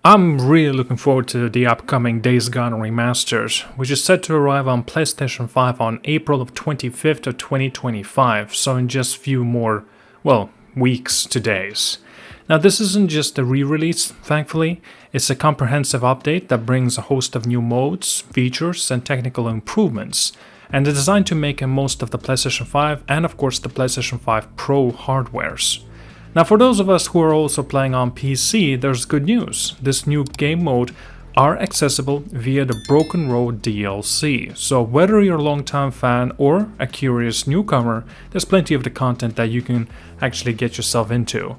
I'm really looking forward to the upcoming Days Gone Remastered, which is set to arrive on PlayStation 5 on April of 25th of 2025, so in just few more, weeks to days. Now this isn't just a re-release, thankfully, it's a comprehensive update that brings a host of new modes, features, and technical improvements, and it's designed to make the most of the PlayStation 5 and of course the PlayStation 5 Pro hardwares. Now for those of us who are also playing on PC, there's good news. This new game mode are accessible via the Broken Road DLC, so whether you're a long-time fan or a curious newcomer, there's plenty of the content that you can actually get yourself into.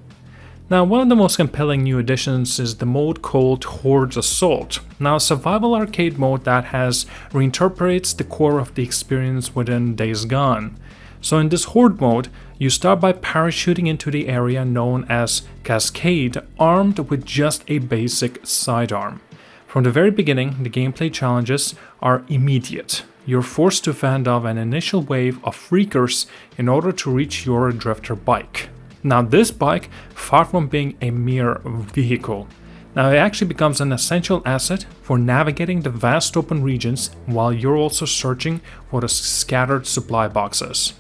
Now one of the most compelling new additions is the mode called Horde Assault. Now a survival arcade mode that reinterprets the core of the experience within Days Gone. So in this Horde mode, you start by parachuting into the area known as Cascade, armed with just a basic sidearm. From the very beginning, the gameplay challenges are immediate. You're forced to fend off an initial wave of freakers in order to reach your drifter bike. Now this bike, far from being a mere vehicle, now it actually becomes an essential asset for navigating the vast open regions while you're also searching for the scattered supply boxes.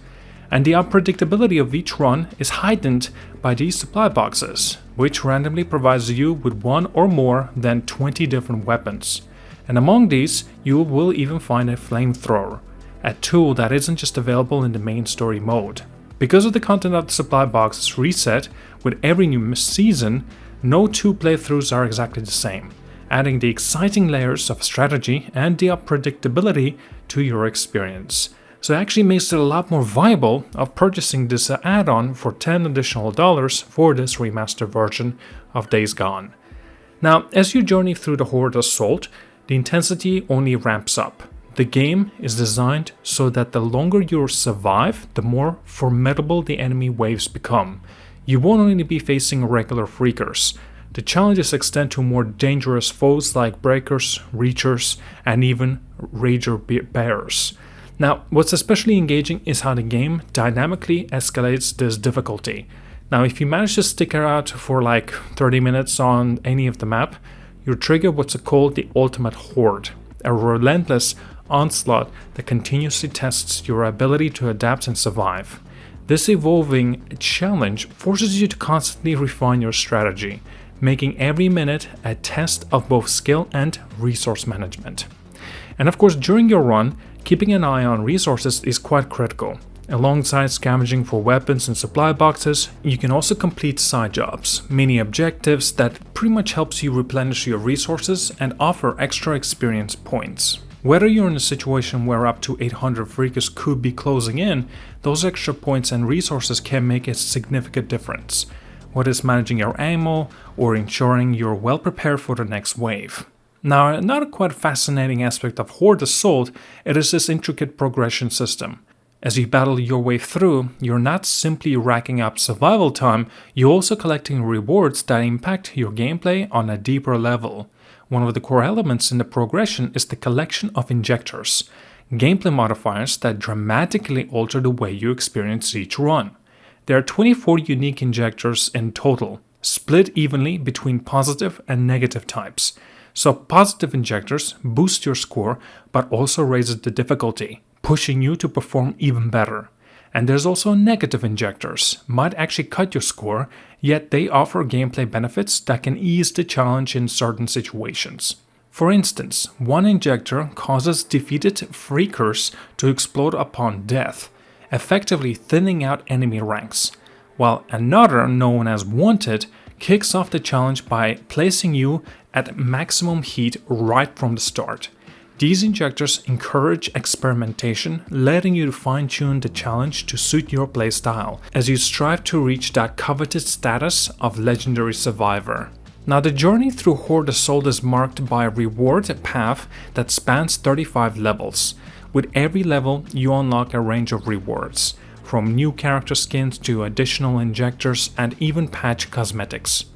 And the unpredictability of each run is heightened by these supply boxes, which randomly provides you with one or more than 20 different weapons. And among these, you will even find a flamethrower, a tool that isn't just available in the main story mode. Because of the content of the supply boxes reset with every new season, no two playthroughs are exactly the same, adding the exciting layers of strategy and the unpredictability to your experience. So it actually makes it a lot more viable of purchasing this add-on for $10 additional for this remastered version of Days Gone. Now, as you journey through the Horde Assault, the intensity only ramps up. The game is designed so that the longer you survive, the more formidable the enemy waves become. You won't only be facing regular freakers. The challenges extend to more dangerous foes like breakers, reachers, and even rager bears. Now, what's especially engaging is how the game dynamically escalates this difficulty. Now, if you manage to stick around for like 30 minutes on any of the map, you trigger what's called the Ultimate Horde, a relentless onslaught that continuously tests your ability to adapt and survive. This evolving challenge forces you to constantly refine your strategy, making every minute a test of both skill and resource management. And of course, during your run, keeping an eye on resources is quite critical. Alongside scavenging for weapons and supply boxes, you can also complete side jobs, mini objectives that pretty much helps you replenish your resources and offer extra experience points. Whether you're in a situation where up to 800 freakers could be closing in, those extra points and resources can make a significant difference, whether it's managing your ammo or ensuring you're well prepared for the next wave. Now, another quite fascinating aspect of Horde Assault is this intricate progression system. As you battle your way through, you're not simply racking up survival time, you're also collecting rewards that impact your gameplay on a deeper level. One of the core elements in the progression is the collection of injectors, gameplay modifiers that dramatically alter the way you experience each run. There are 24 unique injectors in total, split evenly between positive and negative types. So positive injectors boost your score but also raises the difficulty, pushing you to perform even better. And there's also negative injectors, might actually cut your score, yet they offer gameplay benefits that can ease the challenge in certain situations. For instance, one injector causes defeated freakers to explode upon death, effectively thinning out enemy ranks, while another, known as Wanted, kicks off the challenge by placing you at maximum heat right from the start. These injectors encourage experimentation, letting you fine-tune the challenge to suit your playstyle as you strive to reach that coveted status of legendary survivor. Now, the journey through Horde Assault is marked by a reward path that spans 35 levels. With every level, you unlock a range of rewards, from new character skins to additional injectors and even patch cosmetics.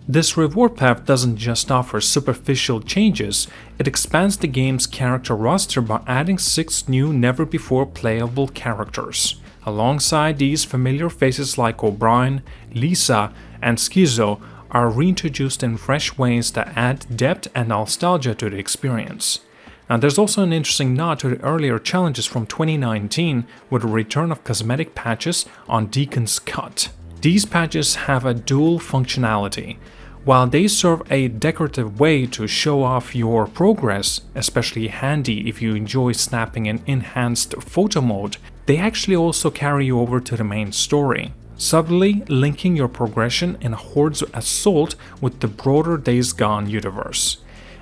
This reward path doesn't just offer superficial changes, it expands the game's character roster by adding 6 new never-before playable characters. Alongside these, familiar faces like O'Brien, Lisa, and Schizo are reintroduced in fresh ways that add depth and nostalgia to the experience. Now there's also an interesting nod to the earlier challenges from 2019 with the return of cosmetic patches on Deacon's Cut. These patches have a dual functionality. While they serve a decorative way to show off your progress, especially handy if you enjoy snapping in enhanced photo mode, they actually also carry you over to the main story, subtly linking your progression in Horde Assault with the broader Days Gone universe.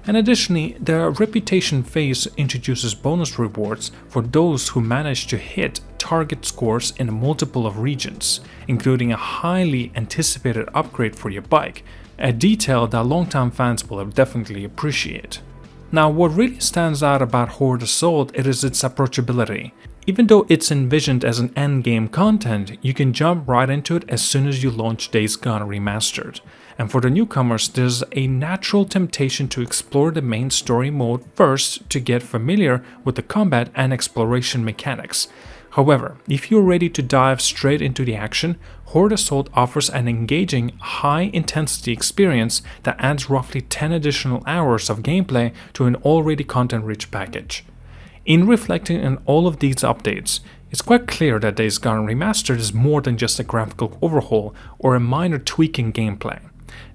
And additionally, the reputation phase introduces bonus rewards for those who manage to hit target scores in multiple of regions, including a highly anticipated upgrade for your bike, a detail that longtime fans will definitely appreciate. Now, what really stands out about Horde Assault is its approachability. Even though it's envisioned as an endgame content, you can jump right into it as soon as you launch Days Gone Remastered. And for the newcomers, there's a natural temptation to explore the main story mode first to get familiar with the combat and exploration mechanics. However, if you're ready to dive straight into the action, Horde Assault offers an engaging, high-intensity experience that adds roughly 10 additional hours of gameplay to an already content-rich package. In reflecting on all of these updates, it's quite clear that Days Gone Remastered is more than just a graphical overhaul or a minor tweak in gameplay.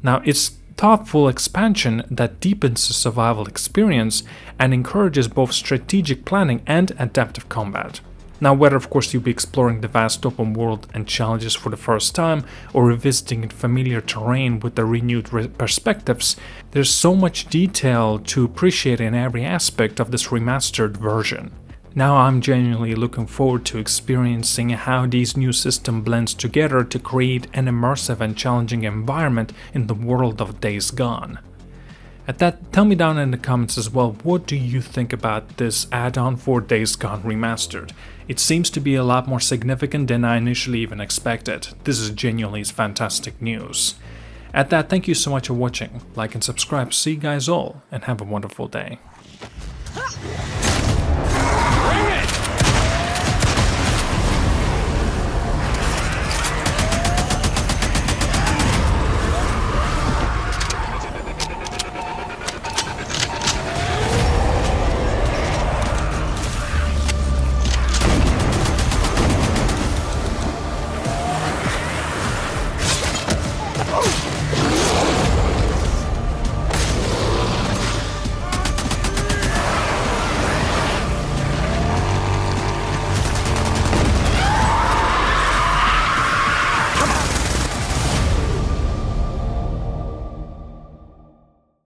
Now, it's thoughtful expansion that deepens the survival experience and encourages both strategic planning and adaptive combat. Now, whether of course you'll be exploring the vast open world and challenges for the first time or revisiting familiar terrain with the renewed perspectives, there's so much detail to appreciate in every aspect of this remastered version. Now I'm genuinely looking forward to experiencing how these new system blends together to create an immersive and challenging environment in the world of Days Gone. At that, tell me down in the comments as well, what do you think about this add-on for Days Gone Remastered? It seems to be a lot more significant than I initially even expected. This is genuinely fantastic news. At that, thank you so much for watching. Like and subscribe. See you guys all, and have a wonderful day.